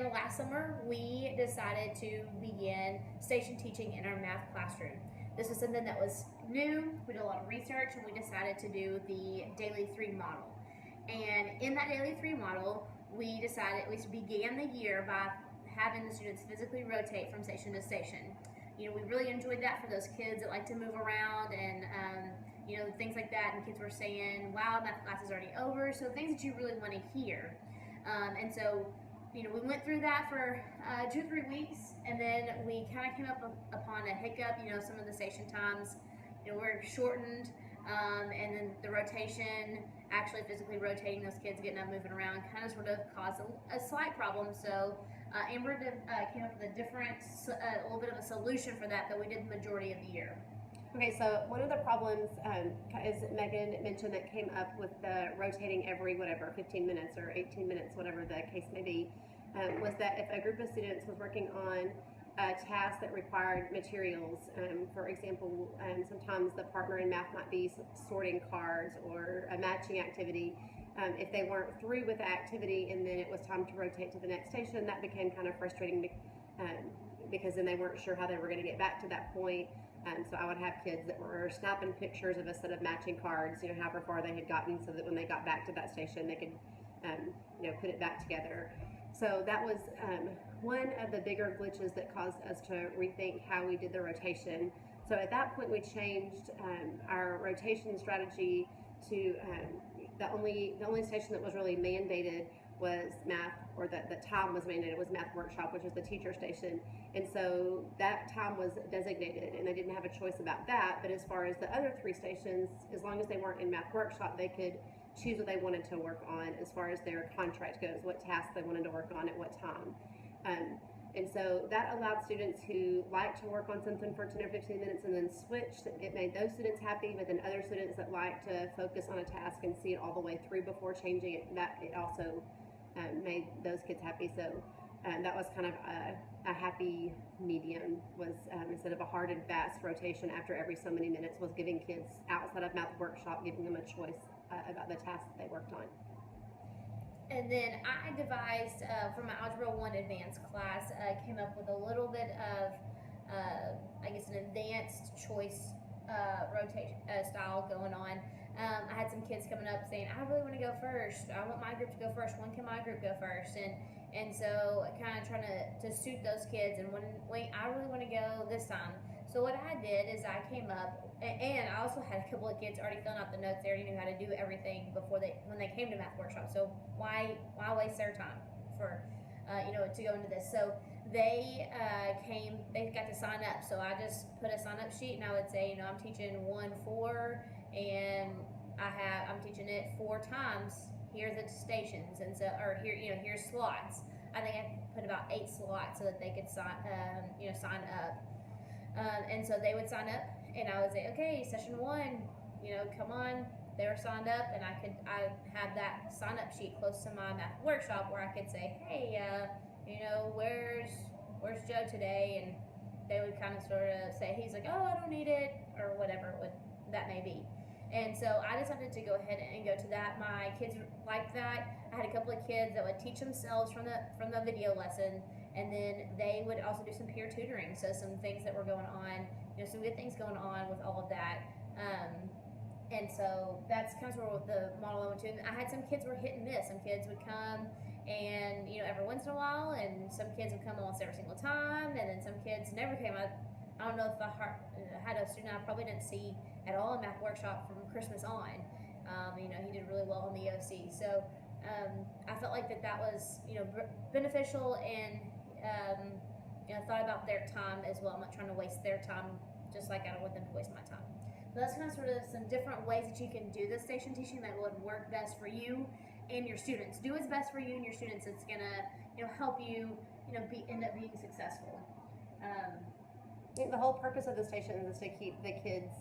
then last summer, we decided to begin station teaching in our math classroom. This was something that was new. We did a lot of research, and we decided to do the daily 3 model. And in that daily 3 model, we began the year by having the students physically rotate from station to station. We really enjoyed that for those kids that like to move around and things like that. And kids were saying, "Wow, math class is already over." So things that you really want to hear. And so we went through that for 2 or 3 weeks, and then we kind of came up upon a hiccup. Some of the station times, were shortened, and then the rotation, actually physically rotating those kids, getting up, moving around, kind of sort of caused a slight problem. So Amber came up with a little bit of a solution for that we did the majority of the year. Okay, so one of the problems, as Megan mentioned, that came up with the rotating every 15 minutes or 18 minutes, whatever the case may be, was that if a group of students was working on a task that required materials, for example, sometimes the partner in math might be sorting cards or a matching activity. If they weren't through with the activity and then it was time to rotate to the next station, that became kind of frustrating because then they weren't sure how they were going to get back to that point. So I would have kids that were snapping pictures of a set of matching cards, however far they had gotten, so that when they got back to that station, they could, put it back together. So that was one of the bigger glitches that caused us to rethink how we did the rotation. So at that point, we changed our rotation strategy to the only station that was really mandated was math, or that the time was mandated was math workshop, which is the teacher station. And so that time was designated, and they didn't have a choice about that. But as far as the other 3 stations, as long as they weren't in math workshop, they could choose what they wanted to work on as far as their contract goes, what tasks they wanted to work on at what time. And so that allowed students who like to work on something for 10 or 15 minutes and then switch. It made those students happy, but then other students that like to focus on a task and see it all the way through before changing it, it also made those kids happy. So that was kind of a happy medium, was instead of a hard and fast rotation after every so many minutes, was giving kids outside of math workshop, giving them a choice about the tasks that they worked on. And then I devised, for my Algebra 1 advanced class, came up with a little bit of, an advanced choice rotation style going on. I had some kids coming up saying, "I really want to go first. I want my group to go first. When can my group go first?" And so kind of trying to suit those kids. And wait, I really want to go this time. So what I did is I came up, and I also had a couple of kids already filling out the notes. They already knew how to do everything when they came to math workshop. So why waste their time for to go into this? So they got to sign up. So I just put a sign up sheet, and I would say, I'm teaching 1-4, and I'm teaching it 4 times. Here's the stations, and so, or here's slots. I think I put about 8 slots so that they could sign up. And so they would sign up, and I would say, "Okay, session 1, come on." They were signed up, and I had that sign up sheet close to my math workshop where I could say, "Hey, where's Joe today?" And they would kind of sort of say, he's like, "Oh, I don't need it," or whatever that may be. And so I decided to go ahead and go to that. My kids liked that. I had a couple of kids that would teach themselves from the video lesson, and then they would also do some peer tutoring. So some things that were going on, some good things going on with all of that. And so that's kind of sort of the model I went to. And I had some kids were hit and miss. Some kids would come and every once in a while, and some kids would come almost every single time, and then some kids never came. I don't know if I had a student I probably didn't see at all in math workshop from Christmas on. He did really well in the OC. So I felt like that was beneficial, and thought about their time as well. I'm not trying to waste their time just like I don't want them to waste my time. So that's kind of sort of some different ways that you can do the station teaching that would work best for you and your students. Do what's best for you and your students. It's gonna help you end up being successful. I think the whole purpose of the station is to keep the kids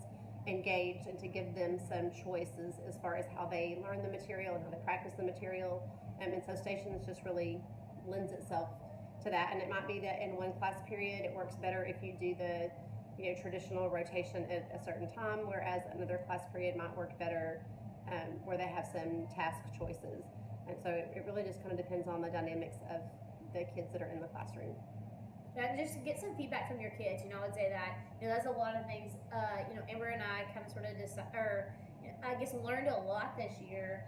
engaged and to give them some choices as far as how they learn the material and how they practice the material. And so stations just really lends itself to that. And it might be that in one class period it works better if you do the traditional rotation at a certain time, whereas another class period might work better where they have some task choices. And so it really just kind of depends on the dynamics of the kids that are in the classroom. And just get some feedback from your kids. You know, I would say that, you know, that's a lot of things. Amber and I kind of sort of I guess learned a lot this year.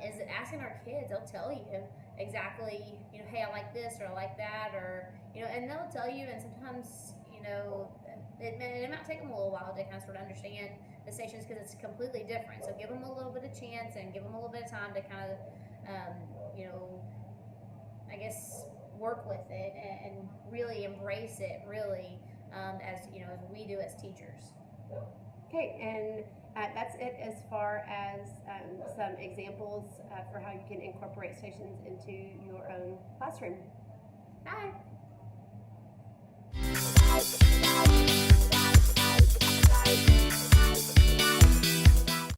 Is that asking our kids? They'll tell you exactly, you know, hey, I like this or I like that, or you know, and they'll tell you. And sometimes, you know, it might take them a little while to kind of sort of understand the stations because it's completely different. So give them a little bit of chance and give them a little bit of time to kind of, you know, I guess work with it and really embrace it. Really, as you know, as we do as teachers. Okay, and that's it as far as some examples for how you can incorporate stations into your own classroom. Bye.